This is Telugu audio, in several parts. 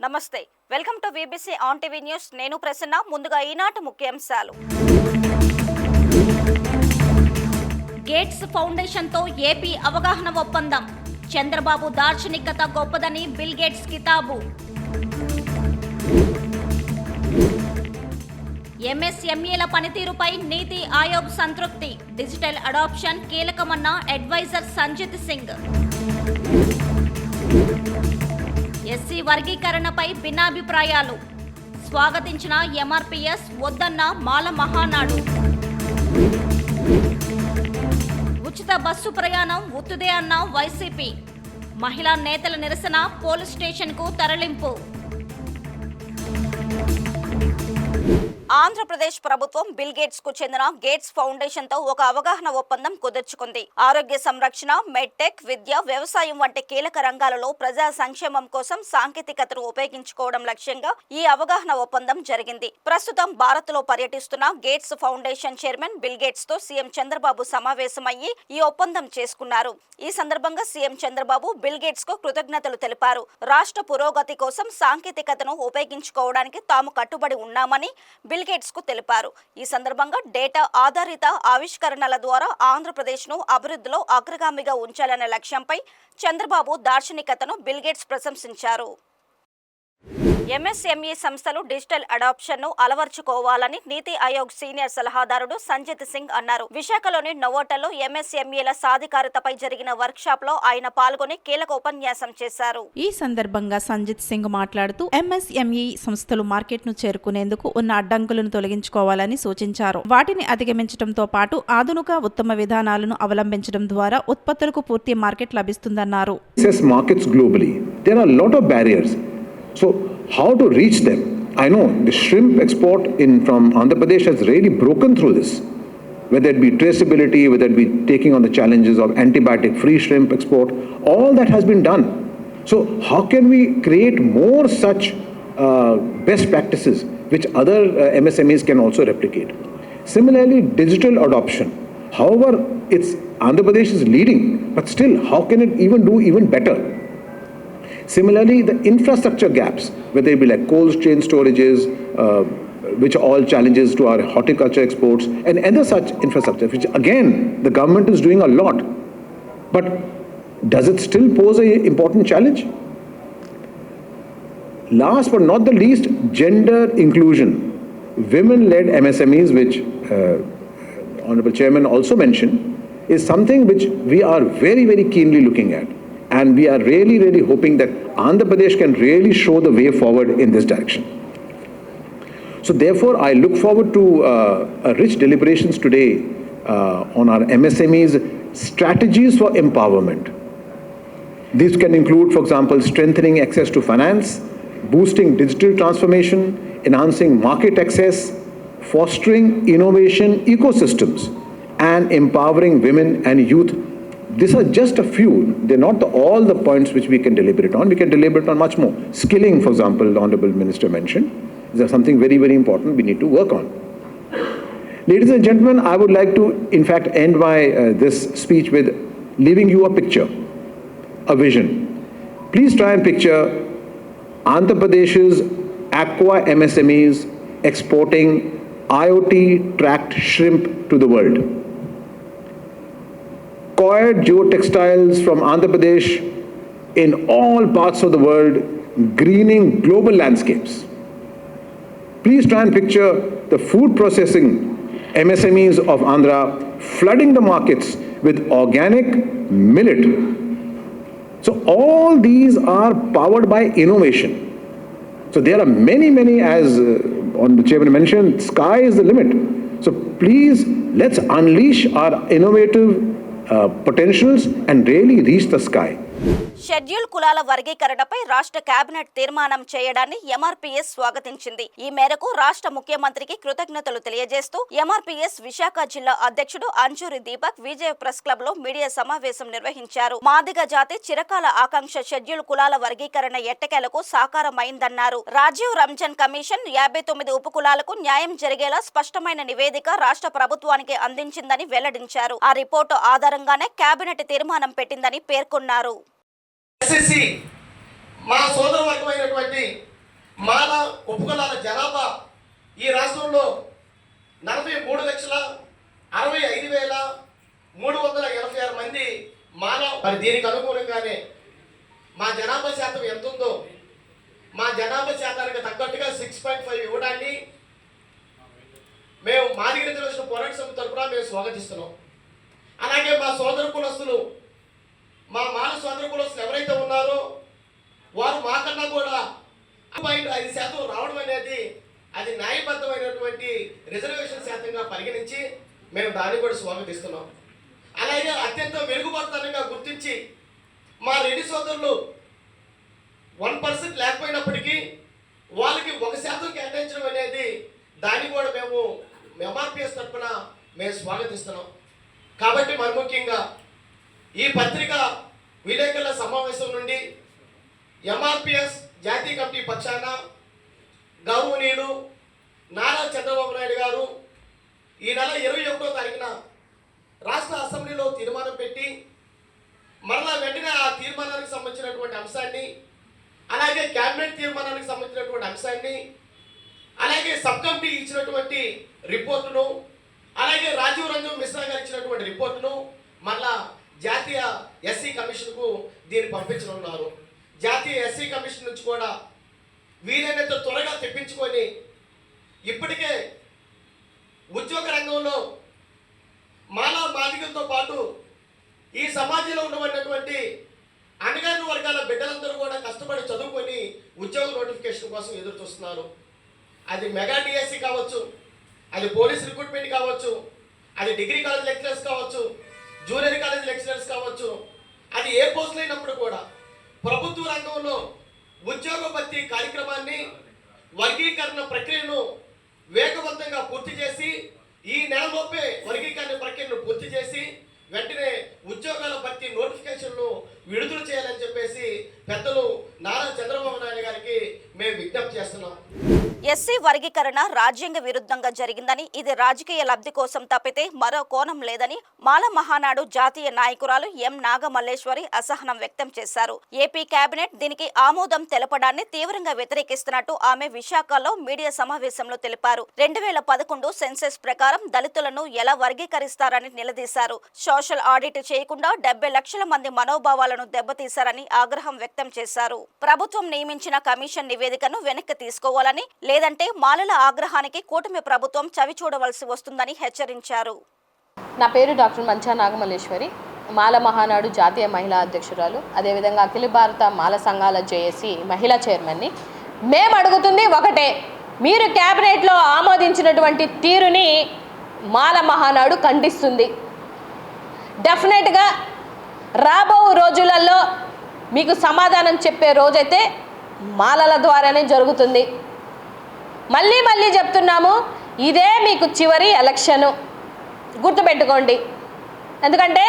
నమస్తే welcome to VBC on TV news నేను ప్రసన్న ముందుగా ఈనాటి ముఖ్యాంశాలు గేట్స్ ఫౌండేషన్ తో ఏపీ అవగాహన ఒప్పందం చంద్రబాబు దార్శనికత గొప్పదని బిల్ గేట్స్ కితాబు ఎంఎస్ఎంఈల పనితీరుపై నీతి ఆయోగ్ సంతృప్తి డిజిటల్ అడాప్షన్ కీలకమన్న అడ్వైజర్ సంజిత్ సింగ్ ఎస్సీ వర్గీకరణపై భిన్నాభిప్రాయాలు స్వాగతించిన ఎంఆర్పీఎస్ వద్దన్న మాల మహానాడు ఉచిత బస్సు ప్రయాణం ఉత్తుదే అన్న వైసీపీ మహిళా నేతల నిరసన పోలీస్ స్టేషన్కు తరలింపు ఆంధ్రప్రదేశ్ ప్రభుత్వం బిల్ గేట్స్ కు చెందిన గేట్స్ ఫౌండేషన్ తో ఒక అవగాహన ఒప్పందం కుదుర్చుకుంది. ఆరోగ్య సంరక్షణ, మెడ్టెక్, విద్య, వ్యవసాయం వంటి కీలక రంగాలలో ప్రజా సంక్షేమం కోసం సాంకేతికతను ఉపయోగించుకోవడం లక్ష్యంగా ఈ అవగాహన ఒప్పందం జరిగింది. ప్రస్తుతం భారత్ లో పర్యటిస్తున్న Gates Foundation chairman Bill Gates తో సీఎం చంద్రబాబు సమావేశమయ్యి ఈ ఒప్పందం చేసుకున్నారు. ఈ సందర్భంగా సీఎం చంద్రబాబు బిల్ గేట్స్ కు కృతజ్ఞతలు తెలిపారు. రాష్ట్ర పురోగతి కోసం సాంకేతికతను ఉపయోగించుకోవడానికి తాము కట్టుబడి ఉన్నామని బిల్ గేట్స్ కు తెలిపారు. ఈ సందర్భంగా డేటా ఆధారిత ఆవిష్కరణల ద్వారా ఆంధ్రప్రదేశ్ ను అభివృద్ధిలో అగ్రగామిగా ఉంచాలనే లక్ష్యంపై చంద్రబాబు దార్శనికతను బిల్ గేట్స్ ప్రశంసించారు. ఎంఎస్ఎంఈ సంస్థలు డిజిటల్ అడాప్షన్ ను అలవర్చుకోవాలని నీతి ఆయోగ్ సీనియర్ సలహాదారుడు సంజిత్ సింగ్ అన్నారు. విశాఖలోని నోవోటల్లో ఎంఎస్ఎంఈల సాధికారతపై జరిగిన వర్క్ షాప్ లో ఆయన పాల్గొని కీలక ఉపన్యాసం చేశారు. ఈ సందర్భంగా సంజిత్ సింగ్ మాట్లాడుతూ ఎంఎస్ఎంఈ సంస్థలు మార్కెట్ ను చేరుకునేందుకు ఉన్న అడ్డంకులను తొలగించుకోవాలని సూచించారు. వాటిని అధిగమించడంతో పాటు ఆధునిక ఉత్తమ విధానాలను అవలంబించడం ద్వారా ఉత్పత్తులకు పూర్తి market లభిస్తుందన్నారు. So how to reach them? I know the shrimp export from Andhra Pradesh has really broken through this. Whether it be traceability, whether it be taking on the challenges of antibiotic-free shrimp export, all that has been done. So how can we create more such best practices which other MSMEs can also replicate? Similarly, digital adoption. However, Andhra Pradesh is leading, but still, how can it do even better? Similarly, the infrastructure gaps, whether it be like cold chain storages, which are all challenges to our horticulture exports, and other such infrastructure, which again, the government is doing a lot. But does it still pose an important challenge? Last but not the least, gender inclusion. Women-led MSMEs, which Honorable Chairman also mentioned, is something which we are very, very keenly looking at. And we are really, really hoping that Andhra Pradesh can really show the way forward in this direction. So therefore, I look forward to a rich deliberations today on our MSMEs strategies for empowerment. These can include, for example, strengthening access to finance, boosting digital transformation, enhancing market access, fostering innovation ecosystems, and empowering women and youth. These are just a few. They're not all the points which we can deliberate on. We can deliberate on much more. Skilling, for example, the Honorable Minister mentioned, is something very, very important we need to work on. Ladies and gentlemen, I would like to, in fact, end my this speech with leaving you a picture, a vision. Please try and picture Andhra Pradesh's aqua MSMEs exporting IoT-tracked shrimp to the world. Coir geotextiles from Andhra Pradesh in all parts of the world, greening global landscapes. Please try and picture the food processing MSMEs of Andhra flooding the markets with organic millet. So all these are powered by innovation. So there are many, as the Chairman mentioned, sky is the limit. So please, let's unleash our innovative potentials and really reach the sky. Schedule కులాల వర్గీకరణపై రాష్ట్ర కేబినెట్ తీర్మానం చేయడాన్ని ఎంఆర్పీఎస్ స్వాగతించింది. ఈ మేరకు రాష్ట్ర ముఖ్యమంత్రికి కృతజ్ఞతలు తెలియజేస్తూ ఎంఆర్పీఎస్ విశాఖ జిల్లా అధ్యక్షుడు అంజూరి దీపక్ విజయ ప్రెస్ క్లబ్ లో మీడియా సమావేశం నిర్వహించారు. మాదిగ జాతి చిరకాల ఆకాంక్ష షెడ్యూల్ కులాల వర్గీకరణ ఎట్టకేలకు సాకారమైందన్నారు. రాజీవ్ రంజన్ కమిషన్ 59 ఉపకులాలకు న్యాయం జరిగేలా స్పష్టమైన నివేదిక రాష్ట్ర ప్రభుత్వానికి అందించిందని వెల్లడించారు. ఆ రిపోర్టు ఆధారంగానే కేబినెట్ తీర్మానం పెట్టిందని పేర్కొన్నారు. ఎస్ఎస్సి మా సోదర వర్గమైనటువంటి మాల ఉపకులాల జనాభా ఈ రాష్ట్రంలో 43,65,386 మంది మాల. మరి దీనికి అనుగుణంగానే మా జనాభా శాతం ఎంత ఉందో మా జనాభా శాతానికి తగ్గట్టుగా 6.5 ఇవ్వడాన్ని మేము మాదిగ రిజర్వేషన్ పోరాట సమితి తరఫున మేము స్వాగతిస్తున్నాం. అలాగే మా సోదర కులస్తులు, మా మాల సోదర కులస్తులు ఎవరైతే ఉన్నారో వారు మాకన్నా కూడా 5% రావడం అనేది అది న్యాయబద్ధమైనటువంటి రిజర్వేషన్ శాతంగా పరిగణించి మేము దాన్ని కూడా స్వాగతిస్తున్నాం. అలాగే అత్యంత వెలుగుబడతనంగా గుర్తించి మా రెడ్డి సోదరులు 1% లేకపోయినప్పటికీ వాళ్ళకి 1% కేటాయించడం అనేది దాన్ని కూడా మేము ఎంఆర్పిఎస్ తరఫున మేము స్వాగతిస్తున్నాం. కాబట్టి మరి ముఖ్యంగా ఈ పత్రిక విలేకరుల సమావేశం నుండి ఎంఆర్పిఎస్ జాతీయ కమిటీ పక్షాన గౌరవనీయులు నారా చంద్రబాబు నాయుడు గారు ఈ నెల 21వ తారీఖున రాష్ట్ర అసెంబ్లీలో తీర్మానం పెట్టి మరలా వెంటనే ఆ తీర్మానానికి సంబంధించినటువంటి అంశాన్ని, అలాగే క్యాబినెట్ తీర్మానానికి సంబంధించినటువంటి అంశాన్ని, అలాగే సబ్ కమిటీ ఇచ్చినటువంటి రిపోర్టును, అలాగే రాజీవ్ రంజన్ మిశ్రా గారు ఇచ్చినటువంటి రిపోర్టును మళ్ళా జాతీయ ఎస్సీ కమిషన్కు దీన్ని పంపించనున్నారు. జాతీయ ఎస్సీ కమిషన్ నుంచి కూడా వీలైనంత త్వరగా తెప్పించుకొని ఇప్పటికే ఉద్యోగ రంగంలో మాలా మాదిగలతో పాటు ఈ సమాజంలో ఉన్నటువంటి అణగారిన వర్గాల బిడ్డలందరూ కూడా కష్టపడి చదువుకొని ఉద్యోగ నోటిఫికేషన్ కోసం ఎదురు చూస్తున్నారు. అది మెగా డిఎస్సి కావచ్చు, అది పోలీస్ రిక్రూట్మెంట్ కావచ్చు, అది డిగ్రీ కాలేజ్ లెక్చరర్స్ కావచ్చు, జూనియర్ కాలేజ్ లెక్చరర్స్ కావచ్చు, అది ఏ పోస్టులు అయినప్పుడు కూడా ప్రభుత్వ రంగంలో ఉద్యోగ భర్తీ కార్యక్రమాన్ని, వర్గీకరణ ప్రక్రియను వేగవంతంగా పూర్తి చేసి ఈ నెలలోపే వర్గీకరణ ప్రక్రియను పూర్తి చేసి వెంటనే ఉద్యోగాల భర్తీ నోటిఫికేషన్ను విడుదల చేయాలని చెప్పేసి పెద్దలు నారా చంద్రబాబు నాయుడు గారికి మేము విజ్ఞప్తి చేస్తున్నాం. ఎస్సీ వర్గీకరణ రాజ్యాంగ విరుద్ధంగా జరిగిందని, ఇది రాజకీయ లబ్ధి కోసం తప్పితే మరో కోణం లేదని మాల మహానాడు జాతీయ నాయకురాలు ఎం నాగమల్లేశ్వరి అసహనం వ్యక్తం చేశారు. ఏపీ కేబినెట్ దీనికి ఆమోదం తెలపడాన్ని తీవ్రంగా వ్యతిరేకిస్తున్నట్టు ఆమె విశాఖలో మీడియా సమావేశంలో తెలిపారు. 2011 సెన్సెస్ ప్రకారం దళితులను ఎలా వర్గీకరిస్తారని నిలదీశారు. సోషల్ ఆడిట్ చేయకుండా 70 లక్షల మంది మనోభావాలను దెబ్బతీశారని ఆగ్రహం వ్యక్తం చేశారు. ప్రభుత్వం నియమించిన కమిషన్ నివేదికను వెనక్కి తీసుకోవాలని, లేదంటే మాలల ఆగ్రహానికి కూటమి ప్రభుత్వం చవి చూడవలసి వస్తుందని హెచ్చరించారు. నా పేరు డాక్టర్ మంచా నాగమల్లేశ్వరి, మాల మహానాడు జాతీయ మహిళా అధ్యక్షురాలు, అదేవిధంగా అఖిల భారత మాల సంఘాల జేఏసీ మహిళా చైర్మన్ని. మేము అడుగుతుంది ఒకటే, మీరు క్యాబినెట్లో ఆమోదించినటువంటి తీరుని మాల మహానాడు ఖండిస్తుంది. డెఫినెట్గా రాబో రోజులలో మీకు సమాధానం చెప్పే రోజైతే మాలల ద్వారానే జరుగుతుంది. మళ్ళీ చెప్తున్నాము, ఇదే మీకు చివరి ఎలక్షను, గుర్తుపెట్టుకోండి. ఎందుకంటే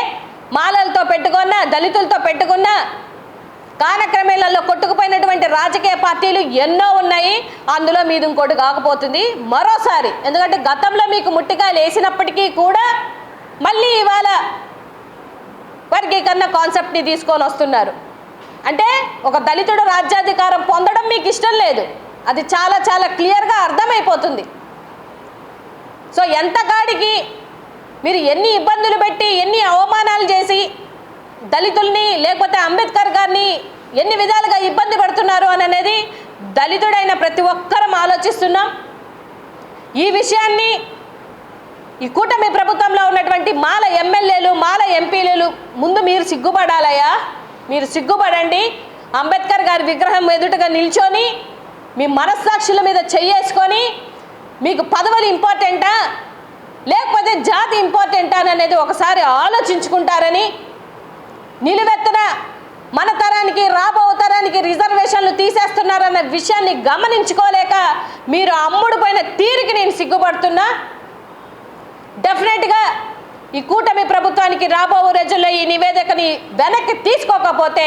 మాలలతో పెట్టుకున్న, దళితులతో పెట్టుకున్న, కాలక్రమేణలో కొట్టుకుపోయినటువంటి రాజకీయ పార్టీలు ఎన్నో ఉన్నాయి. అందులో మీది ఇంకోటి కాకపోతుంది మరోసారి. ఎందుకంటే గతంలో మీకు ముట్టికాయలు వేసినప్పటికీ కూడా మళ్ళీ ఇవాళ వర్గీకరణ కాన్సెప్ట్ని తీసుకొని వస్తున్నారు. అంటే ఒక దళితుడు రాజ్యాధికారం పొందడం మీకు ఇష్టం లేదు, అది చాలా చాలా క్లియర్గా అర్థమైపోతుంది. సో ఎంతకాడికి మీరు ఎన్ని ఇబ్బందులు పెట్టి, ఎన్ని అవమానాలు చేసి దళితుల్ని, లేకపోతే అంబేద్కర్ గారిని ఎన్ని విధాలుగా ఇబ్బంది పడుతున్నారు అని అనేది దళితుడైన ప్రతి ఒక్కరం ఆలోచిస్తున్నాం. ఈ విషయాన్ని ఈ కూటమి ప్రభుత్వంలో ఉన్నటువంటి మాల ఎమ్మెల్యేలు, మాల ఎంపీలు ముందు మీరు సిగ్గుపడాలయ్యా, మీరు సిగ్గుపడండి. అంబేద్కర్ గారి విగ్రహం ఎదుటగా నిల్చొని మీ మనస్సాక్షుల మీద చెయ్యేసుకొని మీకు పదవులు ఇంపార్టెంటా లేకపోతే జాతి ఇంపార్టెంటా అనేది ఒకసారి ఆలోచించుకుంటారని, నిలువెత్తున మన తరానికి, రాబో తరానికి రిజర్వేషన్లు తీసేస్తున్నారన్న విషయాన్ని గమనించుకోలేక మీరు అమ్ముడుపోయిన తీరుకి నేను సిగ్గుపడుతున్నా. డెఫినెట్గా ఈ కూటమి ప్రభుత్వానికి రాబో రోజుల్లో ఈ నివేదికని వెనక్కి తీసుకోకపోతే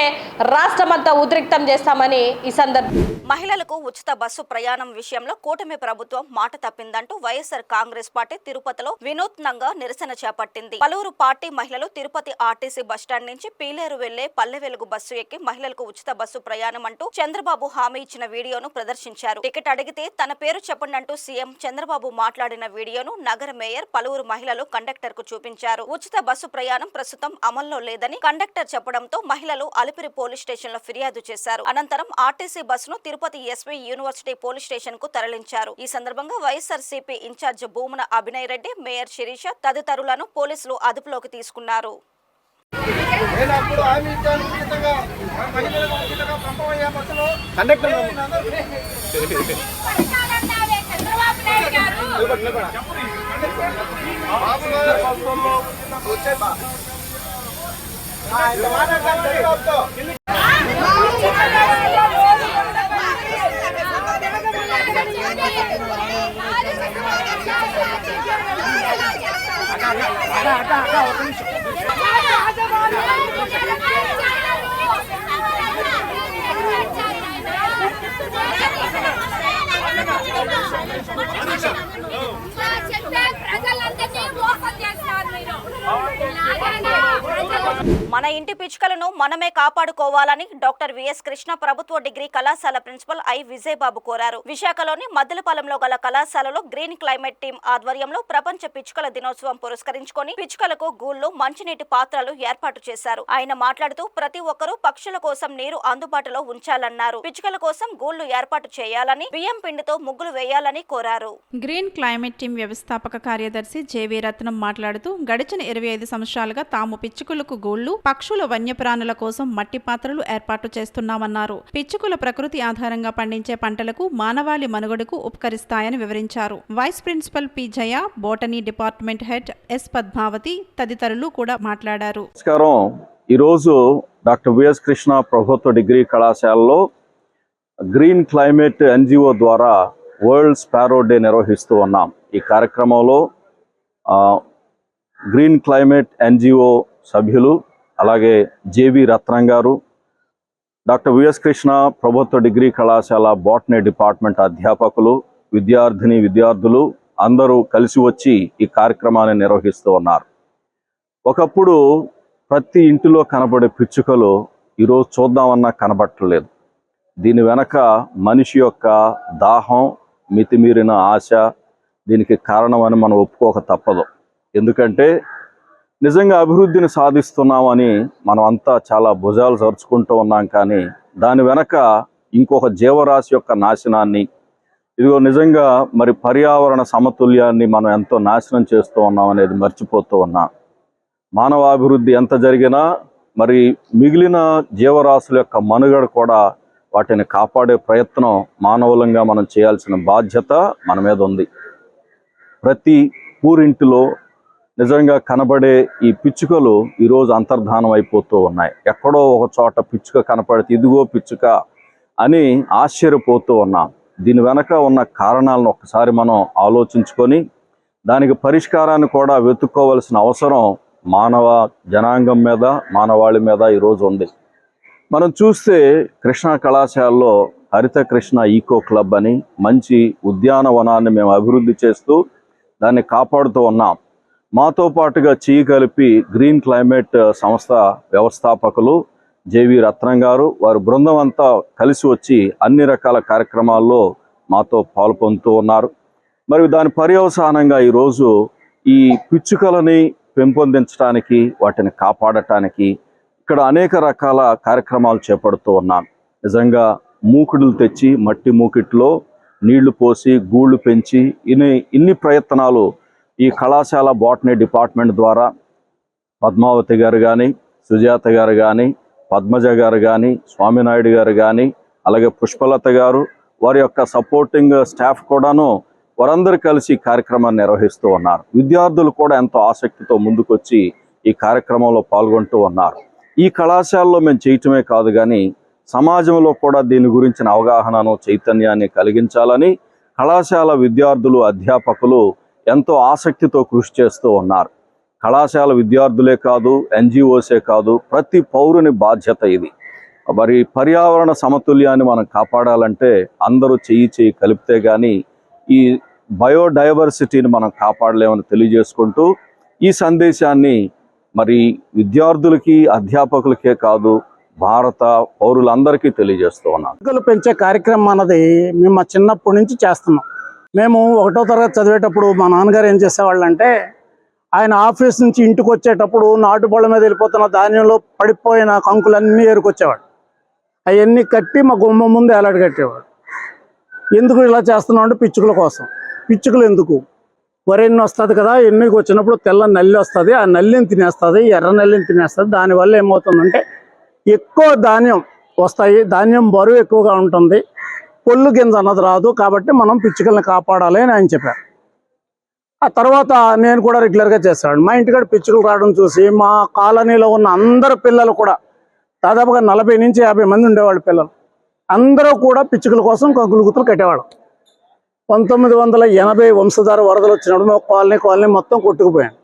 రాష్ట్రమంతా ఉద్రిక్తం చేస్తామని ఈ సందర్భంగా మహిళలకు ఉచిత బస్సు ప్రయాణం విషయంలో కూటమి ప్రభుత్వం మాట తప్పిందంటూ వైఎస్ఆర్ కాంగ్రెస్ పార్టీ తిరుపతిలో వినూత్నంగా నిరసన చేపట్టింది. పలువురు పార్టీ మహిళలు తిరుపతి ఆర్టీసీ బస్టాండ్ నుంచి పీలేరు వెళ్లే పల్లె వెలుగు బస్సు ఎక్కి మహిళలకు ఉచిత బస్సు ప్రయాణం అంటూ చంద్రబాబు హామీ ఇచ్చిన వీడియోను ప్రదర్శించారు. టికెట్ అడిగితే తన పేరు చెప్పండి అంటూ సీఎం చంద్రబాబు మాట్లాడిన వీడియోను నగర మేయర్ పలువురు మహిళలు కండక్టర్ కు చూపించారు. ఉచిత బస్సు ప్రయాణం ప్రస్తుతం అమల్లో లేదని కండక్టర్ చెప్పడంతో మహిళలు అలిపిరి పోలీస్ స్టేషన్ లో ఫిర్యాదు చేశారు. అనంతరం ఆర్టీసీ బస్సును Tirupati SV university police station కు తరలించారు. ఈ సందర్భంగా వైఎస్ఆర్సీపీ ఇన్ఛార్జ్ భూమన అభినయ్ రెడ్డి, మేయర్ శిరీష తదితరులను పోలీసులు అదుపులోకి తీసుకున్నారు. మన ఇంటి పిచ్చుకలను మనమే కాపాడుకోవాలని డాక్టర్ విఎస్ కృష్ణ ప్రభుత్వ డిగ్రీ కళాశాల ప్రిన్సిపల్ ఐ విజయబాబు కోరారు. విశాఖలోని మద్దలపాలెంలో గల కళాశాలలో గ్రీన్ క్లైమేట్ టీం ఆధ్వర్యంలో ప్రపంచ పిచ్చుకల దినోత్సవం పురస్కరించుకొని పిచ్చుకలకు గూళ్లు, మంచినీటి పాత్రలు ఏర్పాటు చేశారు. ఆయన మాట్లాడుతూ ప్రతి ఒక్కరూ పక్షుల కోసం నీరు అందుబాటులో ఉంచాలన్నారు. పిచ్చుకల కోసం గూళ్లు ఏర్పాటు చేయాలని, బియ్యం పిండితో ముగ్గులు వేయాలని కోరారు. గ్రీన్ క్లైమేట్ టీం వ్యవస్థాపక కార్యదర్శి జేవీ రత్నం మాట్లాడుతూ గడిచిన 25 సంవత్సరాలుగా తాము పిచ్చుకలకు గూళ్లు, పక్షుల వన్యప్రాణుల కోసం మట్టి పాత్రలు ఏర్పాటు చేస్తున్నామన్నారు. పిచ్చుకల ప్రకృతి ఆధారంగా పండించే పంటలకు, మానవాళి మనుగడకు ఉపకరిస్తాయని వివరించారు. Vice principal P Jaya, botany department head S Padmavathi తదితరులు కూడా మాట్లాడారు. నమస్కారం. ఈరోజు డాక్టర్ విఎస్ కృష్ణ ప్రభుత్వ డిగ్రీ కళాశాలలో గ్రీన్ క్లైమేట్ ఎన్జిఓ ద్వారా వరల్డ్ స్పారో డే నిర్వహిస్తూ ఉన్నాం. ఈ కార్యక్రమంలో గ్రీన్ క్లైమేట్ ఎన్జిఓ సభ్యులు, అలాగే జేవి రత్నం గారు, డాక్టర్ విఎస్ కృష్ణ ప్రభుత్వ డిగ్రీ కళాశాల బోటనీ డిపార్ట్మెంట్ అధ్యాపకులు, విద్యార్థులు అందరూ కలిసి వచ్చి ఈ కార్యక్రమాన్ని నిర్వహిస్తూ ఉన్నారు. ఒకప్పుడు ప్రతి ఇంటిలో కనబడే పిచ్చుకలు ఈరోజు చూద్దామన్నా కనబట్టలేదు. దీని వెనక మనిషి యొక్క దాహం, మితిమీరిన ఆశ దీనికి కారణమని మనం ఒప్పుకోక తప్పదు. ఎందుకంటే నిజంగా అభివృద్ధిని సాధిస్తున్నామని మనం అంతా చాలా భుజాలు జరుచుకుంటూ ఉన్నాం, కానీ దాని వెనక ఇంకొక జీవరాశి యొక్క నాశనాన్ని, ఇదిగో నిజంగా మరి పర్యావరణ సమతుల్యాన్ని మనం ఎంతో నాశనం చేస్తూ ఉన్నాం అనేది మర్చిపోతూ ఉన్నాం. మానవాభివృద్ధి ఎంత జరిగినా మరి మిగిలిన జీవరాశుల యొక్క మనుగడ కూడా, వాటిని కాపాడే ప్రయత్నం మానవులంగా మనం చేయాల్సిన బాధ్యత మన మీద ఉంది. ప్రతి ఊరింటిలో నిజంగా కనబడే ఈ పిచ్చుకలు ఈరోజు అంతర్ధానం అయిపోతూ ఉన్నాయి. ఎక్కడో ఒక చోట పిచ్చుక కనపడితే ఇదిగో పిచ్చుక అని ఆశ్చర్యపోతూ ఉన్నాం. దీని వెనక ఉన్న కారణాలను ఒక్కసారి మనం ఆలోచించుకొని దానికి పరిష్కారాన్ని కూడా వెతుక్కోవలసిన అవసరం మానవ జనాంగం మీద, మానవాళి మీద ఈరోజు ఉంది. మనం చూస్తే కృష్ణా కళాశాలలో హరిత కృష్ణ ఈకో క్లబ్ అని మంచి ఉద్యానవనాన్ని మేము అభివృద్ధి చేస్తూ దాన్ని కాపాడుతూ ఉన్నాం. మాతో పాటుగా చేయి కలిపి గ్రీన్ క్లైమేట్ సంస్థ వ్యవస్థాపకులు జేవి రత్నం గారు, వారి బృందం అంతా కలిసి వచ్చి అన్ని రకాల కార్యక్రమాల్లో మాతో పాల్పొందుతూ ఉన్నారు. మరి దాని పర్యవసానంగా ఈరోజు ఈ పిచ్చుకలని పెంపొందించడానికి, వాటిని కాపాడటానికి ఇక్కడ అనేక రకాల కార్యక్రమాలు చేపడుతూ ఉన్నాం. నిజంగా మూకుడులు తెచ్చి మట్టి మూకిట్లో నీళ్లు పోసి గూళ్ళు పెంచి ఇన్ని ప్రయత్నాలు ఈ కళాశాల బోటనీ డిపార్ట్మెంట్ ద్వారా పద్మావతి గారు కానీ, సుజాత గారు కానీ, పద్మజ గారు కానీ, స్వామినాయుడు గారు కానీ, అలాగే పుష్పలత గారు, వారి యొక్క సపోర్టింగ్ స్టాఫ్ కూడాను వారందరూ కలిసి కార్యక్రమాన్ని నిర్వహిస్తూ ఉన్నారు. విద్యార్థులు కూడా ఎంతో ఆసక్తితో ముందుకొచ్చి ఈ కార్యక్రమంలో పాల్గొంటూ ఉన్నారు. ఈ కళాశాలలో మేము చేయటమే కాదు కానీ సమాజంలో కూడా దీని గురించిన అవగాహనను, చైతన్యాన్ని కలిగించాలని కళాశాల విద్యార్థులు, అధ్యాపకులు ఎంతో ఆసక్తితో కృషి చేస్తూ ఉన్నారు. కళాశాల విద్యార్థులే కాదు, ఎన్జిఓసే కాదు, ప్రతి పౌరుని బాధ్యత ఇది. మరి పర్యావరణ సమతుల్యాన్ని మనం కాపాడాలంటే అందరూ చెయ్యి కలిపితే కానీ ఈ బయోడైవర్సిటీని మనం కాపాడలేమని తెలియజేసుకుంటూ ఈ సందేశాన్ని మరి విద్యార్థులకి, అధ్యాపకులకే కాదు, భారత పౌరులందరికీ తెలియజేస్తూ ఉన్నాను. మొక్కలు పెంచే కార్యక్రమం అన్నది మేము మా చిన్నప్పటి నుంచి చేస్తున్నాం. మేము 1వ తరగతి చదివేటప్పుడు మా నాన్నగారు ఏం చేసేవాళ్ళు అంటే, ఆయన ఆఫీస్ నుంచి ఇంటికి వచ్చేటప్పుడు నాటుబళ్ళ మీద వెళ్ళిపోతున్న ధాన్యంలో పడిపోయిన కంకులన్నీ ఏరుకొచ్చేవాడు. అవన్నీ కట్టి మా గుమ్మ ముందు ఏలాడు కట్టేవాడు. ఎందుకు ఇలా చేస్తున్నాం అంటే పిచ్చుకల కోసం. పిచ్చుకలు ఎందుకు? వరెన్ని వస్తుంది కదా, ఎన్నికి వచ్చినప్పుడు తెల్ల నల్లి వస్తుంది, ఆ నల్లిని తినేస్తుంది, ఎర్ర నల్లిని తినేస్తుంది. దానివల్ల ఏమవుతుందంటే ఎక్కువ ధాన్యం వస్తాయి, ధాన్యం బరువు ఎక్కువగా ఉంటుంది, పొల్లు గింజ అన్నది రాదు. కాబట్టి మనం పిచ్చుకల్ని కాపాడాలి అని ఆయన చెప్పారు. ఆ తర్వాత నేను కూడా రెగ్యులర్గా చేస్తాను. మా ఇంటికాడ పిచ్చుకలు రావడం చూసి మా కాలనీలో ఉన్న అందరు పిల్లలు కూడా, దాదాపుగా 40 నుంచి 50 మంది ఉండేవాళ్ళు పిల్లలు, అందరూ కూడా పిచ్చుకల కోసం కంకులు గుర్తులు కట్టేవాడు. 1980 వంశధార వరదలు వచ్చినప్పుడు మా కాలనీ మొత్తం కొట్టుకుపోయాను.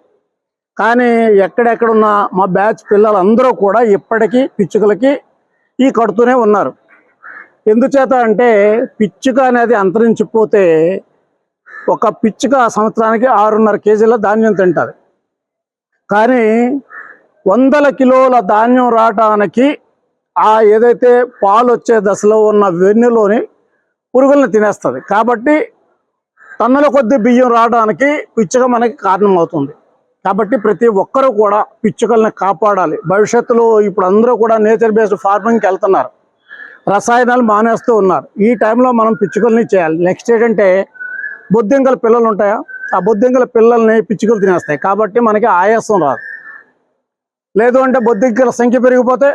కానీ ఎక్కడెక్కడున్న మా బ్యాచ్ పిల్లలందరూ కూడా ఇప్పటికీ పిచ్చుకలకి ఈ కడుతూనే ఉన్నారు. ఎందుచేత అంటే పిచ్చుక అనేది అంతరించిపోతే ఒక పిచ్చుక సంవత్సరానికి 6.5 కేజీల ధాన్యం తింటుంది. కానీ 100 కిలోల ధాన్యం రావటానికి ఆ ఏదైతే పాలు వచ్చే దశలో ఉన్న వెన్నులోని పురుగులను తినేస్తుంది. కాబట్టి టన్నుల కొద్ది బియ్యం రావడానికి పిచ్చుక మనకి కారణం అవుతుంది. కాబట్టి ప్రతి ఒక్కరూ కూడా పిచ్చుకల్ని కాపాడాలి. భవిష్యత్తులో ఇప్పుడు అందరూ కూడా నేచర్ బేస్డ్ ఫార్మింగ్కి వెళ్తున్నారు, రసాయనాలు మానేస్తూ ఉన్నారు. ఈ టైంలో మనం పిచ్చుకల్ని చేయాలి. నెక్స్ట్ ఏంటంటే బొద్దింకల పిల్లలు ఉంటాయా, ఆ బొద్దింకల పిల్లల్ని పిచ్చుకలు తినేస్తాయి. కాబట్టి మనకి ఆయాసం రాదు. లేదు అంటే బొద్దింకల సంఖ్య పెరిగిపోతే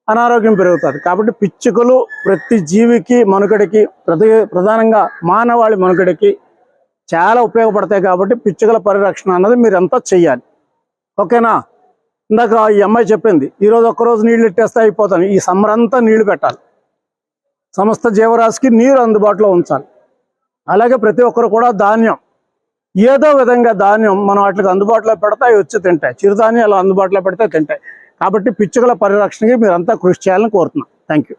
అనారోగ్యం పెరుగుతుంది. కాబట్టి పిచ్చుకలు ప్రతి జీవికి, మనుగడకి, ప్రధానంగా మానవాళి మనుగడకి చాలా ఉపయోగపడతాయి. కాబట్టి పిచ్చుకల పరిరక్షణ అన్నది మీరంతా చెయ్యాలి. ఓకేనా? ఇందాక ఈ అమ్మాయి చెప్పింది, ఈరోజు ఒక్కరోజు నీళ్ళు ఎట్టేస్తే అయిపోతాను. ఈ సమ్మర్ అంతా నీళ్లు పెట్టాలి. సమస్త జీవరాశికి నీరు అందుబాటులో ఉంచాలి. అలాగే ప్రతి ఒక్కరు కూడా ధాన్యం, ఏదో విధంగా ధాన్యం మనం వాటికి అందుబాటులో పెడితే అవి వచ్చి తింటాయి. చిరుధాన్యాలు అందుబాటులో పెడితే తింటాయి. కాబట్టి పిచ్చుకల పరిరక్షణకి మీరంతా కృషి చేయాలని కోరుతున్నాను. Thank you.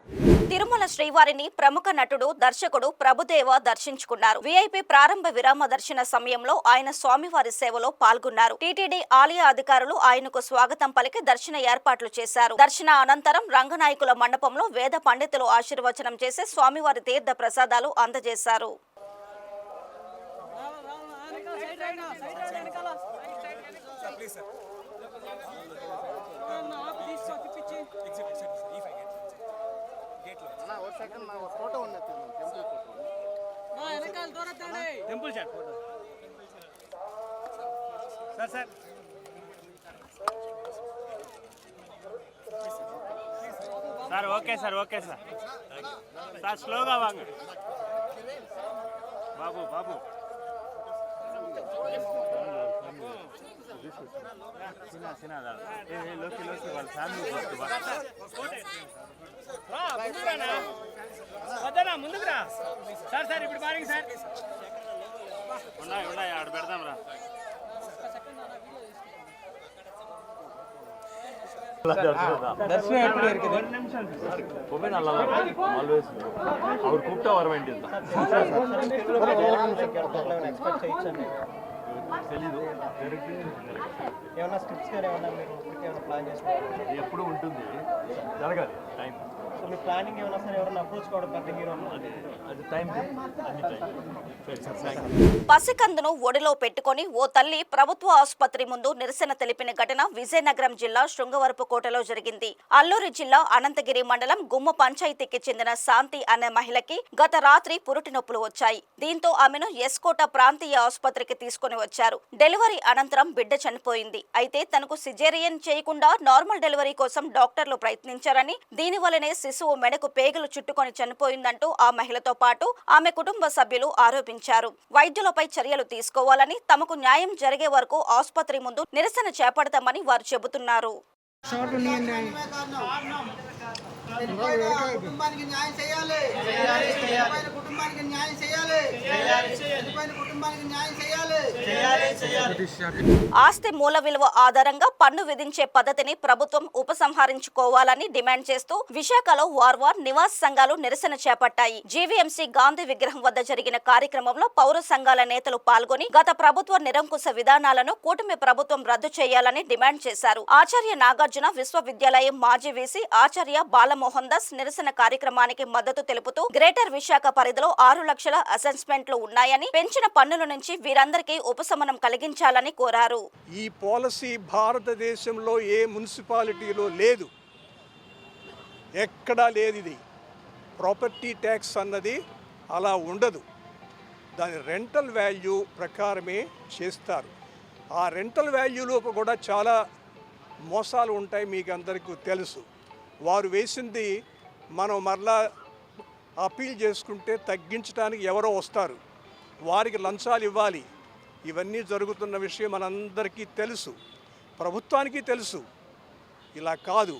తిరుమల శ్రీవారిని ప్రముఖ నటుడు, దర్శకుడు ప్రభుదేవ దర్శించుకున్నారు. వీఐపీ ప్రారంభ విరామ దర్శన సమయంలో ఆయన స్వామివారి సేవలో పాల్గొన్నారు. టీటీడీ ఆలయ అధికారులు ఆయనకు స్వాగతం పలికి దర్శన ఏర్పాట్లు చేశారు. దర్శన అనంతరం రంగనాయకుల మండపంలో వేద పండితులు ఆశీర్వచనం చేసి స్వామివారి తీర్థ ప్రసాదాలు అందజేశారు. Sir okay sir, okay sir. Sir స్లోగా వాంగ బాబు బాబు. లోకి వాళ్ళ ఫ్యామిలీ వద్దనా, ముందుకు రా సార్. సార్ ఇప్పుడు మార్నింగ్ సార్ ఉన్నాయి ఆడ పెడదాం రా. அவர் கூப்பிட்டா வர வேண்டியது ఎప్పుడు ఉంటుంది, జరగాలి టైం. ప్లానింగ్ ఏమైనా సరే ఎవరైనా అప్రోచ్ కావడం పెద్ద హీరో అది టైం. పసికందును ఒడిలో పెట్టుకుని ఓ తల్లి ప్రభుత్వ ఆసుపత్రి ముందు నిరసన తెలిపిన ఘటన విజయనగరం జిల్లా శృంగవరపుకోటలో జరిగింది. అల్లూరి జిల్లా అనంతగిరి మండలం గుమ్మ పంచాయతీకి చెందిన శాంతి అనే మహిళకి గత రాత్రి పురుటి నొప్పులు వచ్చాయి. దీంతో ఆమెను ఎస్కోట ప్రాంతీయ ఆసుపత్రికి తీసుకుని వచ్చారు. డెలివరీ అనంతరం బిడ్డ చనిపోయింది. అయితే తనకు సిజేరియన్ చేయకుండా నార్మల్ డెలివరీ కోసం డాక్టర్లు ప్రయత్నించారని, దీనివల్లనే శిశువు మెడకు పేగులు చుట్టుకొని చనిపోయిందంటూ ఆ మహిళతో పాటు ఆమె కుటుంబ సభ్యులు ఆరోపించారు. వైద్యులపై చర్యలు తీసుకోవాలని, తమకు న్యాయం జరిగే వరకు ఆసుపత్రి ముందు నిరసన చేపడతామని వారు చెబుతున్నారు. చనిపోయిన కుటుంబానికి న్యాయం చేయాలి. చనిపోయిన కుటుంబానికి న్యాయం చేయాలి. చనిపోయిన కుటుంబానికి న్యాయం చేయాలి. ఆస్తి మూల విలువ ఆధారంగా పన్ను విధించే పద్ధతిని ప్రభుత్వం ఉపసంహరించుకోవాలని డిమాండ్ చేస్తూ విశాఖలో వార్వార్ నివాస సంఘాలు నిరసన చేపట్టాయి. జీవీఎంసీ గాంధీ విగ్రహం వద్ద జరిగిన కార్యక్రమంలో పౌర సంఘాల నేతలు పాల్గొని గత ప్రభుత్వ నిరంకుశ విధానాలను కూటమి ప్రభుత్వం రద్దు చేయాలని డిమాండ్ చేశారు. ఆచార్య నాగార్జున విశ్వవిద్యాలయం మాజీ వీసీ ఆచార్య బాలమోహన్ దాస్ నిరసన కార్యక్రమానికి మద్దతు తెలుపుతూ గ్రేటర్ విశాఖ పరిధిలో 6 లక్షల అసెస్మెంట్లు ఉన్నాయని, పెంచిన పన్నుల నుంచి వీరందరికీ ఉపశమనం కలిగించాలని కోరారు. ఈ పాలసీ భారతదేశంలో ఏ మున్సిపాలిటీలో లేదు, ఎక్కడా లేదు. ఇది ప్రాపర్టీ ట్యాక్స్ అన్నది అలా ఉండదు. దాని రెంటల్ వాల్యూ ప్రకారమే చేస్తారు. ఆ రెంటల్ వాల్యూలో కూడా చాలా మోసాలు ఉంటాయి, మీకు అందరికీ తెలుసు. వారు వేసింది మనం మరలా అపీల్ చేసుకుంటే తగ్గించడానికి ఎవరో వస్తారు, వారికి లంచాలు ఇవ్వాలి. ఇవన్నీ జరుగుతున్న విషయం మనందరికీ తెలుసు, ప్రభుత్వానికి తెలుసు. ఇలా కాదు,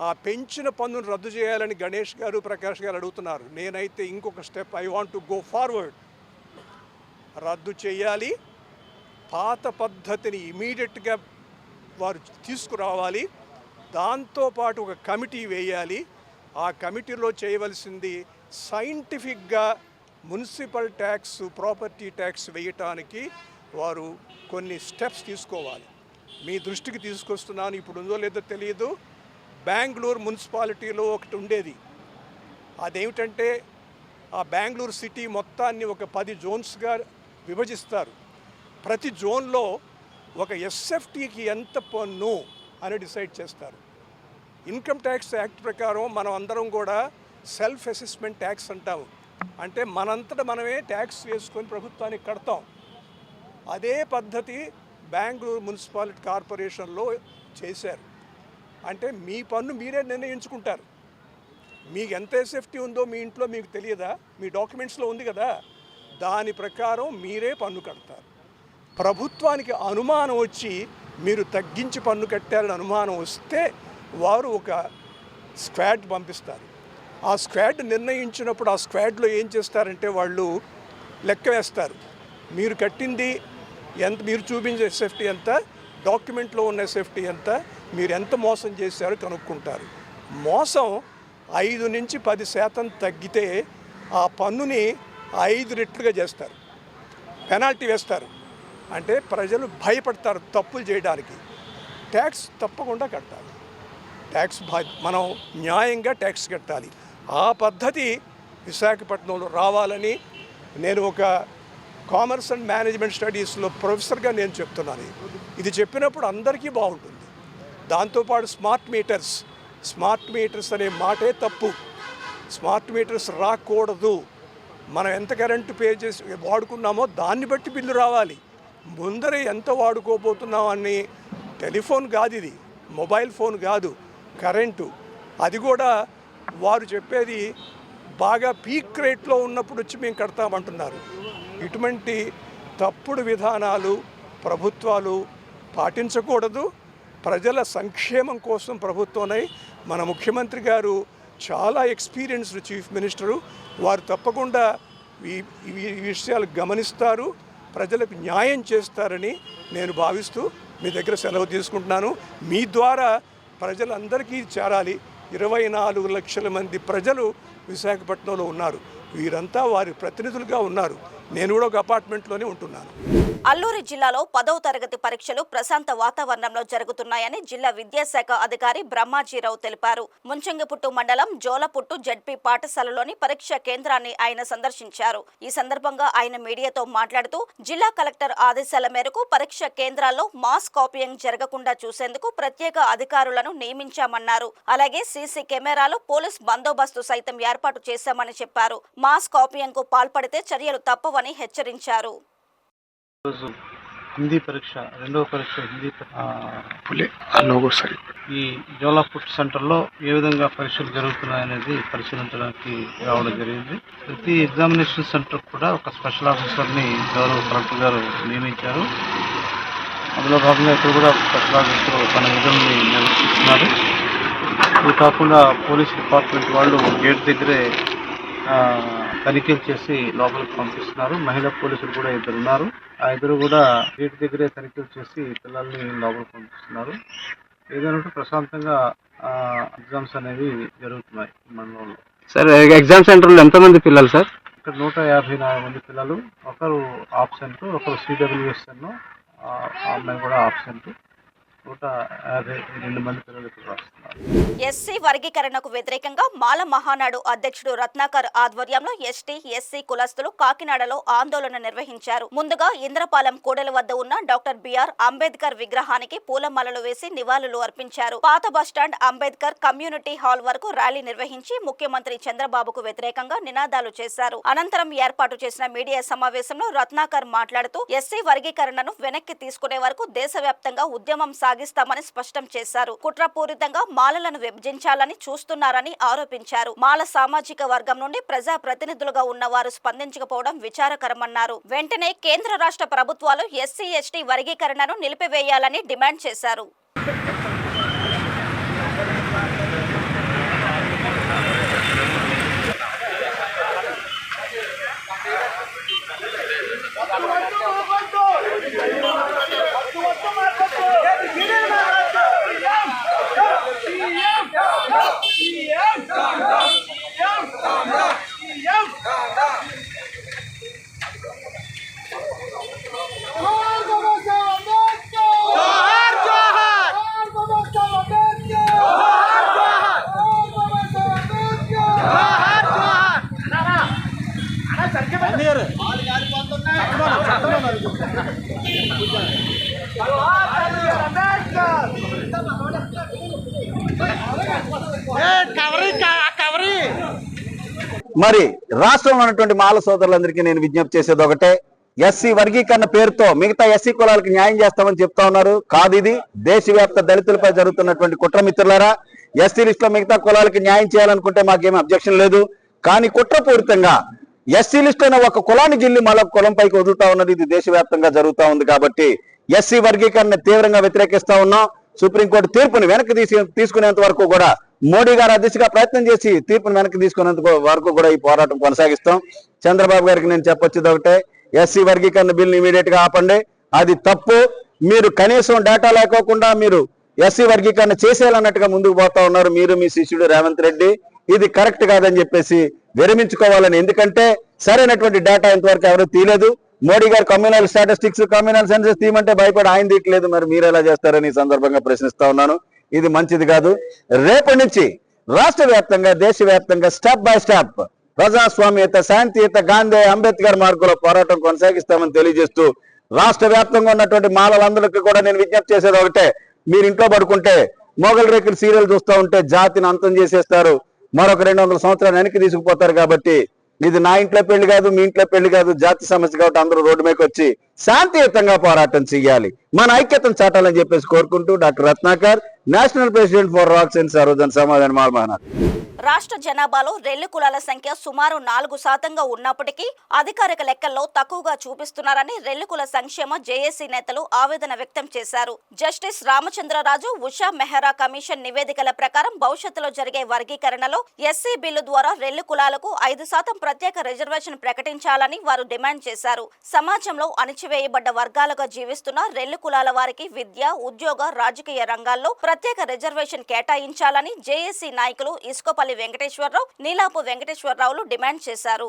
ఆ పెంచిన పన్నును రద్దు చేయాలని గణేష్ గారు, ప్రకాష్ గారు అడుగుతున్నారు. నేనైతే ఇంకొక step, I want to go forward. రద్దు చేయాలి, పాత పద్ధతిని ఇమీడియట్గా వారు తీసుకురావాలి. దాంతోపాటు ఒక కమిటీ వేయాలి. ఆ కమిటీలో చేయవలసింది సైంటిఫిక్గా మున్సిపల్ ట్యాక్స్, ప్రాపర్టీ ట్యాక్స్ వేయటానికి వారు కొన్ని స్టెప్స్ తీసుకోవాలి. మీ దృష్టికి తీసుకొస్తున్నాను, ఇప్పుడు ఉందో లేదో తెలియదు. బెంగళూరు మున్సిపాలిటీలో ఒకటి ఉండేది. అదేమిటంటే ఆ బెంగళూరు సిటీ మొత్తాన్ని ఒక 10 జోన్స్గా విభజిస్తారు. ప్రతి జోన్లో ఒక ఎస్ఎఫ్టీకి ఎంత పన్ను అని డిసైడ్ చేస్తారు. ఇన్కమ్ ట్యాక్స్ యాక్ట్ ప్రకారం మనం అందరం కూడా సెల్ఫ్ అసెస్మెంట్ ట్యాక్స్ అంటాము. అంటే మనంతటా మనమే ట్యాక్స్ వేసుకొని ప్రభుత్వానికి కడతాం. అదే పద్ధతి బెంగళూరు మున్సిపాలిటీ కార్పొరేషన్లో చేశారు. అంటే మీ పన్ను మీరే నిర్ణయించుకుంటారు. మీకు ఎంత ఎస్ఎఫ్టీ ఉందో మీ ఇంట్లో మీకు తెలియదా? మీ డాక్యుమెంట్స్లో ఉంది కదా. దాని ప్రకారం మీరే పన్ను కడతారు. ప్రభుత్వానికి అనుమానం వచ్చి మీరు తగ్గించి పన్ను కట్టారని అనుమానం వస్తే వారు ఒక స్క్వాడ్ పంపిస్తారు. ఆ స్క్వాడ్ నిర్ణయించినప్పుడు ఆ స్క్వాడ్లో ఏం చేస్తారంటే వాళ్ళు లెక్క వేస్తారు. మీరు కట్టింది ఎంత, మీరు చూపించే సేఫ్టీ ఎంత, డాక్యుమెంట్లో ఉన్న సేఫ్టీ ఎంత, మీరు ఎంత మోసం చేశారో కనుక్కుంటారు. మోసం 5 నుంచి 10% తగ్గితే ఆ పన్నుని 5 రెట్లుగా చేస్తారు, పెనాల్టీ వేస్తారు. అంటే ప్రజలు భయపడతారు తప్పులు చేయడానికి. ట్యాక్స్ తప్పకుండా కట్టాలి. ట్యాక్స్ మనం న్యాయంగా ట్యాక్స్ కట్టాలి. ఆ పద్ధతి విశాఖపట్నంలో రావాలని నేను ఒక కామర్స్ అండ్ మేనేజ్మెంట్ స్టడీస్లో ప్రొఫెసర్గా నేను చెప్తున్నాను. ఇది చెప్పినప్పుడు అందరికీ బాగుంటుంది. దాంతోపాటు స్మార్ట్ మీటర్స్ అనే మాటే తప్పు. స్మార్ట్ మీటర్స్ రాకూడదు. మనం ఎంత కరెంటు పే చేసి వాడుకున్నామో దాన్ని బట్టి బిల్లు రావాలి. ముందరే ఎంత వాడుకోబోతున్నామని, టెలిఫోన్ కాదు ఇది, మొబైల్ ఫోన్ కాదు, కరెంటు. అది కూడా వారు చెప్పేది బాగా పీక్ రేట్లో ఉన్నప్పుడు వచ్చి మేము కడతామంటున్నారు. ఇటువంటి తప్పుడు విధానాలు ప్రభుత్వాలు పాటించకూడదు. ప్రజల సంక్షేమం కోసం ప్రభుత్వమై మన ముఖ్యమంత్రి గారు చాలా ఎక్స్పీరియన్స్డ్ చీఫ్ మినిస్టరు. వారు తప్పకుండా ఈ విషయాలు గమనిస్తారు, ప్రజలకు న్యాయం చేస్తారని నేను భావిస్తూ మీ దగ్గర సెలవు తీసుకుంటున్నాను. మీ ద్వారా ప్రజలందరికీ చేరాలి. 24 లక్షల మంది ప్రజలు విశాఖపట్నంలో ఉన్నారు. వీరంతా వారి ప్రతినిధులుగా ఉన్నారు. నేను కూడా ఒక అపార్ట్మెంట్లోనే ఉంటున్నాను. అల్లూరి జిల్లాలో 10వ తరగతి పరీక్షలు ప్రశాంత వాతావరణంలో జరుగుతున్నాయని జిల్లా విద్యాశాఖ అధికారి బ్రహ్మాజీరావు తెలిపారు. ముంచంగిపుట్టు మండలం జోలపుట్టు జడ్పీ పాఠశాలలోని పరీక్షా కేంద్రాన్ని ఆయన సందర్శించారు. ఈ సందర్భంగా ఆయన మీడియాతో మాట్లాడుతూ జిల్లా కలెక్టర్ ఆదేశాల మేరకు పరీక్షా కేంద్రాల్లో మాస్ కాపీయింగ్ జరగకుండా చూసేందుకు ప్రత్యేక అధికారులను నియమించామన్నారు. అలాగే సీసీ కెమెరాలు, పోలీస్ బందోబస్తు సైతం ఏర్పాటు చేశామని చెప్పారు. మాస్ కాపీయింగ్ కు పాల్పడితే చర్యలు తప్పవని హెచ్చరించారు. హిందీ పరీక్ష, రెండవ పరీక్ష హిందీ ఈ జోలాపుట్ సెంటర్లో ఏ విధంగా పరీక్షలు జరుగుతున్నాయనేది పరిశీలించడానికి రావడం జరిగింది. ప్రతి ఎగ్జామినేషన్ సెంటర్ కూడా ఒక స్పెషల్ ఆఫీసర్ని గౌరవ కలెక్టర్ గారు నియమించారు. అందులో భాగంగా ఇక్కడ కూడా స్పెషల్ ఆఫీసర్ తన విధుల్ని నిర్వహిస్తున్నారు. ఇది కాకుండా పోలీస్ డిపార్ట్మెంట్ వాళ్ళు గేట్ దగ్గరే తనిఖీలు చేసి లోపలికి పంపిస్తున్నారు. మహిళా పోలీసులు కూడా ఇద్దరు ఉన్నారు. ఆ ఇద్దరు కూడా గేట్ దగ్గరే తనిఖీలు చేసి పిల్లల్ని లోపలికి పంపిస్తున్నారు. ఏదైనా ప్రశాంతంగా ఎగ్జామ్స్ అనేవి జరుగుతున్నాయి మండలంలో. సార్ ఎగ్జామ్ సెంటర్లో ఎంతమంది పిల్లలు సార్? ఇక్కడ 154 మంది పిల్లలు. ఒకరు ఆబ్సెంట్, ఒకరు CWSN, ఆ అమ్మాయి కూడా ఆబ్సెంట్. 152 మంది పిల్లలు ఇక్కడ వస్తున్నారు. ఎస్సీ వర్గీకరణకు వ్యతిరేకంగా మాల మహానాడు అధ్యక్షుడు రత్నాకర్ ఆధ్వర్యంలో ఎస్టీ ఎస్సీ కులస్తులు కాకినాడలో ఆందోళన నిర్వహించారు. ముందుగా ఇంద్రపాలెం కూడలి వద్ద ఉన్న డాక్టర్ బిఆర్ అంబేద్కర్ విగ్రహానికి పూలమాలలు వేసి నివాళులు అర్పించారు. పాత బస్టాండ్ అంబేద్కర్ కమ్యూనిటీ హాల్ వరకు ర్యాలీ నిర్వహించి ముఖ్యమంత్రి చంద్రబాబుకు వ్యతిరేకంగా నినాదాలు చేశారు. అనంతరం ఏర్పాటు చేసిన మీడియా సమావేశంలో రత్నాకర్ మాట్లాడుతూ ఎస్సీ వర్గీకరణను వెనక్కి తీసుకునే వరకు దేశవ్యాప్తంగా ఉద్యమం సాగిస్తామని స్పష్టం చేశారు. కుట్రపూరితంగా మాలలను విభజించాలని చూస్తున్నారని ఆరోపించారు. మాల సామాజిక వర్గం నుండి ప్రజా ప్రతినిధులుగా ఉన్నవారు స్పందించకపోవడం విచారకరమన్నారు. వెంటనే కేంద్ర రాష్ట్ర ప్రభుత్వాలు ఎస్సీ ఎస్టీ వర్గీకరణను నిలిపివేయాలని డిమాండ్ చేశారు. మరి రాష్ట్రంలో ఉన్నటువంటి మాల సోదరులందరికీ నేను విజ్ఞప్తి చేసేది ఒకటే, ఎస్సీ వర్గీకరణ పేరుతో మిగతా ఎస్సీ కులాలకు న్యాయం చేస్తామని చెప్తా ఉన్నారు. కాదు, ఇది దేశవ్యాప్త దళితులపై జరుగుతున్నటువంటి కుట్రమిత్రులారా. ఎస్సీ లిస్టులో మిగతా కులాలకి న్యాయం చేయాలనుకుంటే మాకేం అబ్జెక్షన్ లేదు. కానీ కుట్రపూరితంగా ఎస్సీ లిస్టులో ఒక కులాన్ని గిల్లి మరొక కులం పైకి వదులుతా ఉన్నది ఇది దేశవ్యాప్తంగా జరుగుతూ ఉంది. కాబట్టి ఎస్సీ వర్గీకరణ తీవ్రంగా వ్యతిరేకిస్తా ఉన్నాం. సుప్రీంకోర్టు తీర్పుని వెనక్కి తీసుకునేంత వరకు కూడా మోడీ గారు ఆ దిశగా ప్రయత్నం చేసి తీర్పును వెనక్కి తీసుకునేంత వరకు కూడా ఈ పోరాటం కొనసాగిస్తాం. చంద్రబాబు గారికి నేను చెప్పొచ్చేది ఒకటే, ఎస్సీ వర్గీకరణ బిల్ని ఇమీడియట్ గా ఆపండి. అది తప్పు. మీరు కనీసం డేటా లేకోకుండా మీరు ఎస్సీ వర్గీకరణ చేసేయాలన్నట్టుగా ముందుకు పోతా ఉన్నారు మీరు, మీ శిష్యుడు రేవంత్ రెడ్డి. ఇది కరెక్ట్ కాదని చెప్పేసి విరమించుకోవాలని. ఎందుకంటే సరైనటువంటి డేటా ఇంతవరకు ఎవరు తీయలేదు. మోడీ గారు కమ్యూనల్ స్టాటిస్టిక్స్, కమ్యూనల్ సెన్సస్ తీయమంటే భయపడి ఆయన తీయట్లేదు. మరి మీరు ఎలా చేస్తారని ఈ సందర్భంగా ప్రశ్నిస్తా ఉన్నాను. ఇది మంచిది కాదు. రేపటి నుంచి రాష్ట్ర వ్యాప్తంగా, దేశవ్యాప్తంగా స్టెప్ బై స్టెప్ ప్రజాస్వామ్యత, శాంతియుత, గాంధీ, అంబేద్కర్ మార్గంలో పోరాటం కొనసాగిస్తామని తెలియజేస్తూ రాష్ట్ర వ్యాప్తంగా ఉన్నటువంటి మాలలందరికీ కూడా నేను విజ్ఞప్తి చేసేది ఒకటే, మీరు ఇంట్లో పడుకుంటే మొగల్ రేకులు సీరియల్ చూస్తూ ఉంటే జాతిని అంతం చేసేస్తారు, మరొక 200 సంవత్సరాలు వెనక్కి తీసుకుపోతారు. కాబట్టి ఇది నా ఇంట్లో పెళ్లి కాదు, మీ ఇంట్లో పెళ్లి కాదు, జాతి సమస్య. కాబట్టి అందరూ రోడ్డు మీదకి వచ్చి శాంతియుతంగా పోరాటం చేయాలి, మన ఐక్యతను చాటాలని చెప్పేసి కోరుకుంటూ డాక్టర్ రత్నాకర్, నేషనల్ ప్రెసిడెంట్ ఫర్ రాక్స్ అండ్ సరోజన్ సమాధాన మాల్మహనాథ్. రాష్ట్ర జనాభాలో రెల్లి కులాల సంఖ్య సుమారు 4% ఉన్నప్పటికీ అధికారిక లెక్కల్లో తక్కువగా చూపిస్తున్నారని రెల్లి కుల సంక్షేమ జేఏసీ నేతలు ఆవేదన వ్యక్తం చేశారు. జస్టిస్ రామచంద్రరాజు, ఉషా మెహ్రా కమిషన్ నివేదికల ప్రకారం భవిష్యత్తులో జరిగే వర్గీకరణలో ఎస్సీ బిల్లు ద్వారా రెల్లి కులాలకు 5% ప్రత్యేక రిజర్వేషన్ ప్రకటించాలని వారు డిమాండ్ చేశారు. సమాజంలో అణచివేయబడ్డ వర్గాలుగా జీవిస్తున్న రెల్లి కులాల వారికి విద్య, ఉద్యోగ, రాజకీయ రంగాల్లో ప్రత్యేక రిజర్వేషన్ కేటాయించాలని జేఏసీ నాయకులు ఇసుకపల్లి వెంకటేశ్వరరావు, నీలాపు వెంకటేశ్వరరావులు డిమాండ్ చేశారు.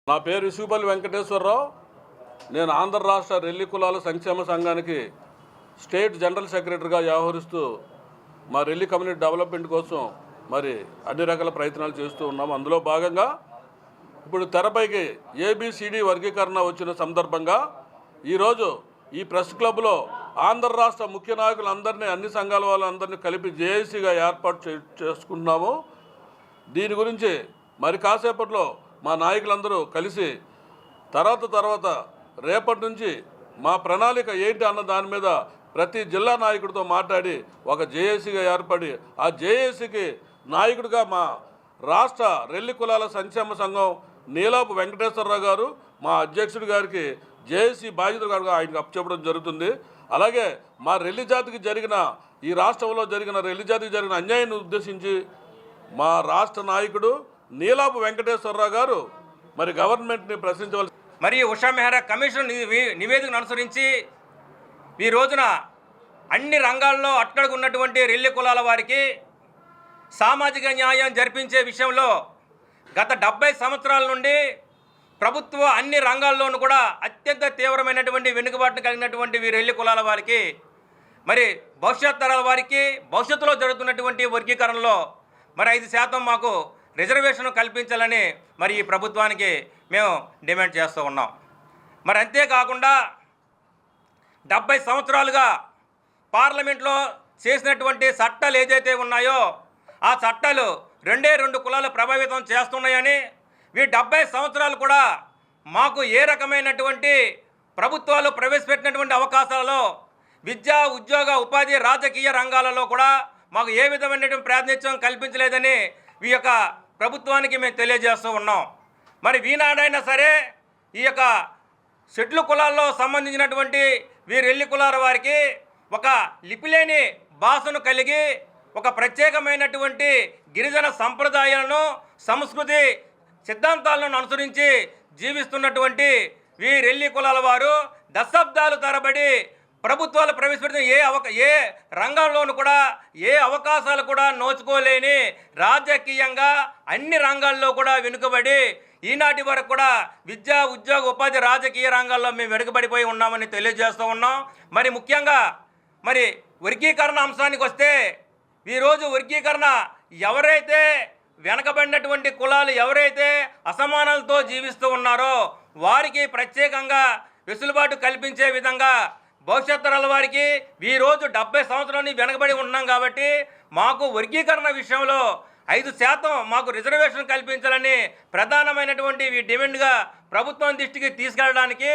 నా పేరు ఇసుకపల్లి వెంకటేశ్వరరావు. నేను ఆంధ్ర రాష్ట్ర రెల్లి కులాల సంక్షేమ సంఘానికి స్టేట్ జనరల్ సెక్రటరీగా వ్యవహరిస్తూ మా రెల్లి కమ్యూనిటీ డెవలప్మెంట్ కోసం మరి అన్ని రకాల ప్రయత్నాలు చేస్తూ ఉన్నాం. అందులో భాగంగా ఇప్పుడు తెరపైకి ABCD వర్గీకరణ వచ్చిన సందర్భంగా ఈరోజు ఈ ప్రెస్ క్లబ్లో ఆంధ్ర రాష్ట్ర ముఖ్య నాయకులందరినీ, అన్ని సంఘాల వాళ్ళందరినీ కలిపి జేఏసీగా ఏర్పాటు చేసుకుంటున్నాము. దీని గురించి మరి కాసేపట్లో మా నాయకులందరూ కలిసి తర్వాత రేపటి నుంచి మా ప్రణాళిక ఏంటి అన్న దాని మీద ప్రతి జిల్లా నాయకుడితో మాట్లాడి ఒక జేఏసీగా ఏర్పడి ఆ జేఏసీకి నాయకుడిగా మా రాష్ట్ర రెల్లి కులాల సంక్షేమ సంఘం నీలాపు వెంకటేశ్వరరావు గారు, మా అధ్యక్షుడి గారికి జేఏసీ బాధ్యతగా ఆయనకు అప్పచెప్పడం జరుగుతుంది. అలాగే మా రెల్లి జాతికి జరిగిన ఈ రాష్ట్రంలో జరిగిన రెల్లి జాతికి జరిగిన అన్యాయాన్ని ఉద్దేశించి మా రాష్ట్ర నాయకుడు నీలాపు వెంకటేశ్వరరావు గారు మరి గవర్నమెంట్ని ప్రశ్నించవలసి మరి ఉషా మెహ్రా కమిషన్ నివేదికను అనుసరించి ఈ రోజున అన్ని రంగాల్లో అట్టడుగున్నటువంటి రెల్లి కులాల వారికి సామాజిక న్యాయం జరిపించే విషయంలో గత 70 సంవత్సరాల నుండి ప్రభుత్వ అన్ని రంగాల్లోనూ కూడా అత్యంత తీవ్రమైనటువంటి వెనుకబాటును కలిగినటువంటి ఈ రెల్లి కులాల వారికి మరి భవిష్యత్ తరాల వారికి భవిష్యత్తులో జరుగుతున్నటువంటి వర్గీకరణలో మరి 5% మాకు రిజర్వేషన్ కల్పించాలని మరి ఈ ప్రభుత్వానికి మేము డిమాండ్ చేస్తూ ఉన్నాం. మరి అంతేకాకుండా 70 సంవత్సరాలుగా పార్లమెంట్లో చేసినటువంటి చట్టాలు ఏదైతే ఉన్నాయో ఆ చట్టాలు 2 కులాలు ప్రభావితం చేస్తున్నాయని ఈ 70 సంవత్సరాలు కూడా మాకు ఏ రకమైనటువంటి ప్రభుత్వాలు ప్రవేశపెట్టినటువంటి అవకాశాలలో విద్యా ఉద్యోగ ఉపాధి రాజకీయ రంగాలలో కూడా మాకు ఏ విధమైనటువంటి ప్రాతినిధ్యం కల్పించలేదని ఈ యొక్క ప్రభుత్వానికి మేము తెలియజేస్తూ ఉన్నాం. మరి ఈనాడైనా సరే ఈ యొక్క షెడ్యూల్ కులాల్లో సంబంధించినటువంటి రెల్లి కులాల వారికి ఒక లిపిలేని భాషను కలిగి ఒక ప్రత్యేకమైనటువంటి గిరిజన సంప్రదాయాలను సంస్కృతి సిద్ధాంతాలను అనుసరించి జీవిస్తున్నటువంటి రెల్లి కులాల వారు దశాబ్దాల తరబడి ప్రభుత్వాలు ప్రవేశపెట్టిన ఏ రంగంలోనూ కూడా ఏ అవకాశాలు కూడా నోచుకోలేని రాజకీయంగా అన్ని రంగాల్లో కూడా వెనుకబడి ఈనాటి వరకు కూడా విద్యా ఉద్యోగ ఉపాధి రాజకీయ రంగాల్లో మేము వెనుకబడిపోయి ఉన్నామని తెలియజేస్తూ ఉన్నాం. మరి ముఖ్యంగా మరి వర్గీకరణ అంశానికి వస్తే ఈరోజు వర్గీకరణ ఎవరైతే వెనకబడినటువంటి కులాలు ఎవరైతే అసమానాలతో జీవిస్తూ ఉన్నారో వారికి ప్రత్యేకంగా వెసులుబాటు కల్పించే విధంగా భవిష్యత్ తరాల వారికి ఈరోజు 70 సంవత్సరాలు వెనకబడి ఉన్నాం కాబట్టి మాకు వర్గీకరణ విషయంలో 5% మాకు రిజర్వేషన్ కల్పించాలని ప్రధానమైనటువంటి ఈ డిమాండ్గా ప్రభుత్వం దృష్టికి తీసుకెళ్ళడానికి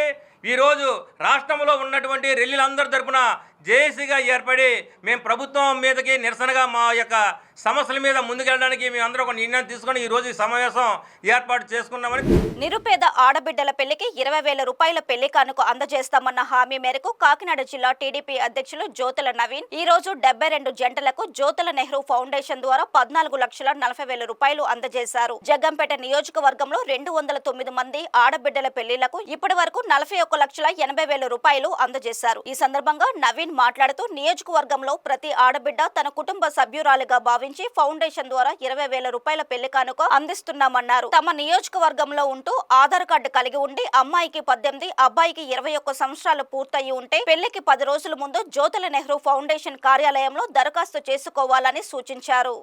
ఈరోజు రాష్ట్రంలో ఉన్నటువంటి రెల్లీలందరి తరపున జేఏసీగా ఏర్పడి మేము ప్రభుత్వం మీదకి నిరసనగా మా యొక్క సమస్యల మీద ముందుకెళ్ళడానికి మేము అందరూ ఒక నిర్ణయం తీసుకొని ఈరోజు ఈ సమావేశం ఏర్పాటు చేసుకున్నామని. నిరుపేద ఆడబిడ్డల పెళ్లికి 20,000 రూపాయల పెళ్లి కానుక అందజేస్తామన్న హామీ మేరకు కాకినాడ జిల్లా టీడీపీ అధ్యక్షులు జ్యోతుల నవీన్ ఈ రోజు 72 జంటలకు జ్యోతుల నెహ్రూ ఫౌండేషన్ ద్వారా 14,40,000 రూపాయలు అందజేశారు. జగ్గంపేట నియోజకవర్గంలో 209 మంది ఆడబిడ్డల పెళ్లిళ్లకు ఇప్పటి వరకు 41,80,000 రూపాయలు అందజేశారు. ఈ సందర్భంగా నవీన్ మాట్లాడుతూ నియోజకవర్గంలో ప్రతి ఆడబిడ్డ తన కుటుంబ సభ్యురాలిగా భావించి ఫౌండేషన్ ద్వారా 20,000 రూపాయల పెళ్లి కానుక అందిస్తున్నామన్నారు. తమ నియోజకవర్గంలో ఉంటూ ఆధార్ కార్డు కలిగి ఉండి అమ్మాయికి 18 అబ్బాయికి 21 సంవత్సరాలు పూర్తయి ఉంటే పెళ్లికి 10 రోజుల ముందు జ్యోతుల నెహ్రూ ఫౌండేషన్ కార్యాలయంలో దరఖాస్తు చేసుకోవాలని సూచించారు.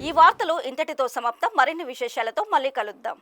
ఈ వార్తలు ఇంతటితో సమాప్తం. మరిన్ని విశేషాలతో మళ్ళీ కలుద్దాం.